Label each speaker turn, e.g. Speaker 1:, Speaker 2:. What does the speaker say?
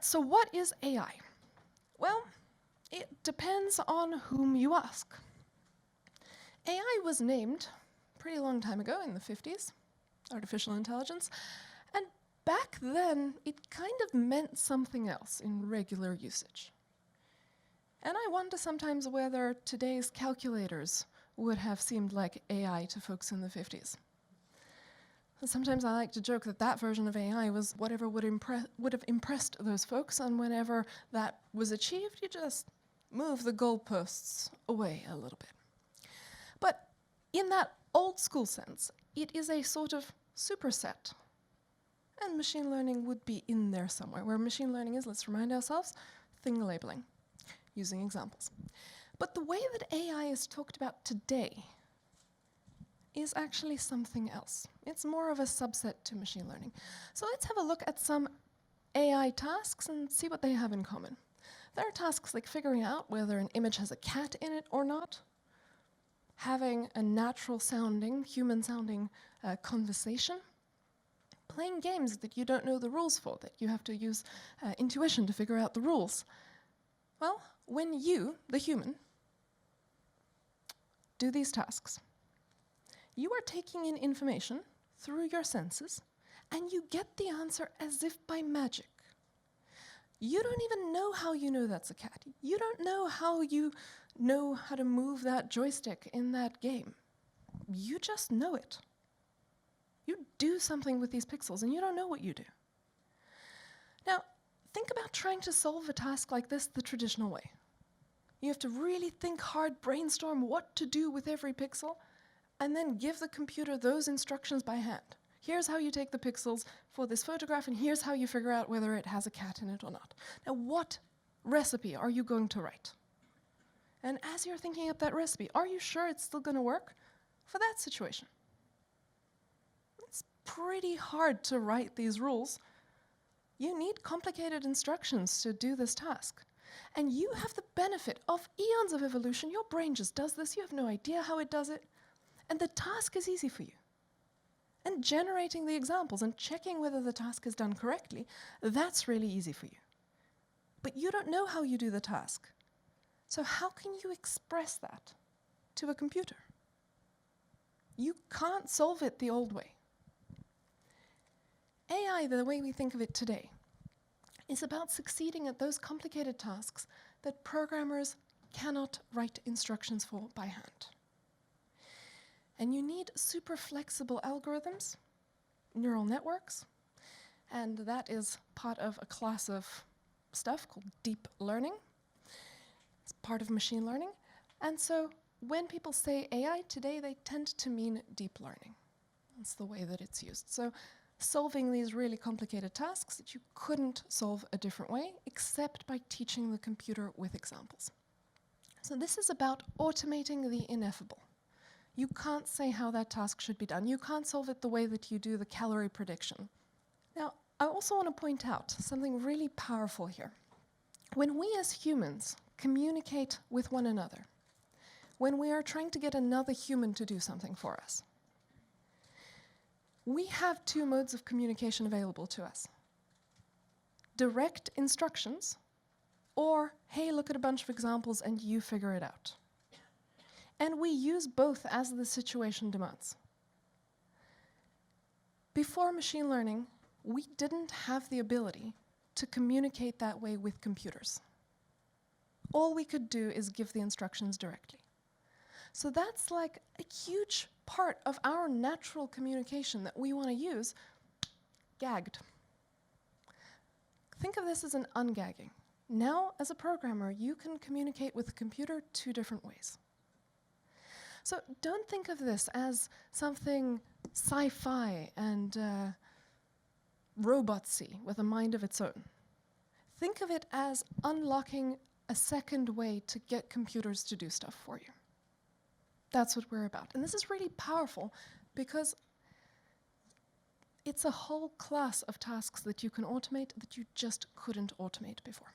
Speaker 1: So what is AI? Well, it depends on whom you ask. AI was named a pretty long time ago in the 50s, artificial intelligence, and back then it kind of meant something else in regular usage. And I wonder sometimes whether today's calculators would have seemed like AI to folks in the 50s. Sometimes I like to joke that that version of AI was whatever would have impressed those folks, and whenever that was achieved, you just move the goalposts away a little bit. But in that old school sense, it is a sort of superset. And machine learning would be in there somewhere. Where machine learning is, let's remind ourselves, thing labeling, using examples. But the way that AI is talked about today is actually something else. It's more of a subset to machine learning. So let's have a look at some AI tasks and see what they have in common. There are tasks like figuring out whether an image has a cat in it or not, having a natural sounding, human sounding conversation, playing games that you don't know the rules for, that you have to use intuition to figure out the rules. Well, when you, the human, do these tasks, you are taking in information through your senses, and you get the answer as if by magic. You don't even know how you know that's a cat. You don't know how to move that joystick in that game. You just know it. You do something with these pixels, and you don't know what you do. Now, think about trying to solve a task like this the traditional way. You have to really think hard, brainstorm what to do with every pixel, and then give the computer those instructions by hand. Here's how you take the pixels for this photograph, and here's how you figure out whether it has a cat in it or not. Now, what recipe are you going to write? And as you're thinking up that recipe, are you sure it's still going to work for that situation? It's pretty hard to write these rules. You need complicated instructions to do this task. And you have the benefit of eons of evolution. Your brain just does this. You have no idea how it does it. And the task is easy for you. And generating the examples and checking whether the task is done correctly, that's really easy for you. But you don't know how you do the task. So how can you express that to a computer? You can't solve it the old way. AI, the way we think of it today, is about succeeding at those complicated tasks that programmers cannot write instructions for by hand. And you need super flexible algorithms, neural networks, and that is part of a class of stuff called deep learning. It's part of machine learning. And so when people say AI today, they tend to mean deep learning. That's the way that it's used. So solving these really complicated tasks that you couldn't solve a different way, except by teaching the computer with examples. So this is about automating the ineffable. You can't say how that task should be done. You can't solve it the way that you do the calorie prediction. Now, I also want to point out something really powerful here. When we as humans communicate with one another, when we are trying to get another human to do something for us, we have two modes of communication available to us. Direct instructions, or, hey, look at a bunch of examples and you figure it out. And we use both as the situation demands. Before machine learning, we didn't have the ability to communicate that way with computers. All we could do is give the instructions directly. So that's like a huge part of our natural communication that we want to use, gagged. Think of this as an ungagging. Now, as a programmer, you can communicate with the computer two different ways. So don't think of this as something sci-fi and robotsy with a mind of its own. Think of it as unlocking a second way to get computers to do stuff for you. That's what we're about. And this is really powerful because it's a whole class of tasks that you can automate that you just couldn't automate before.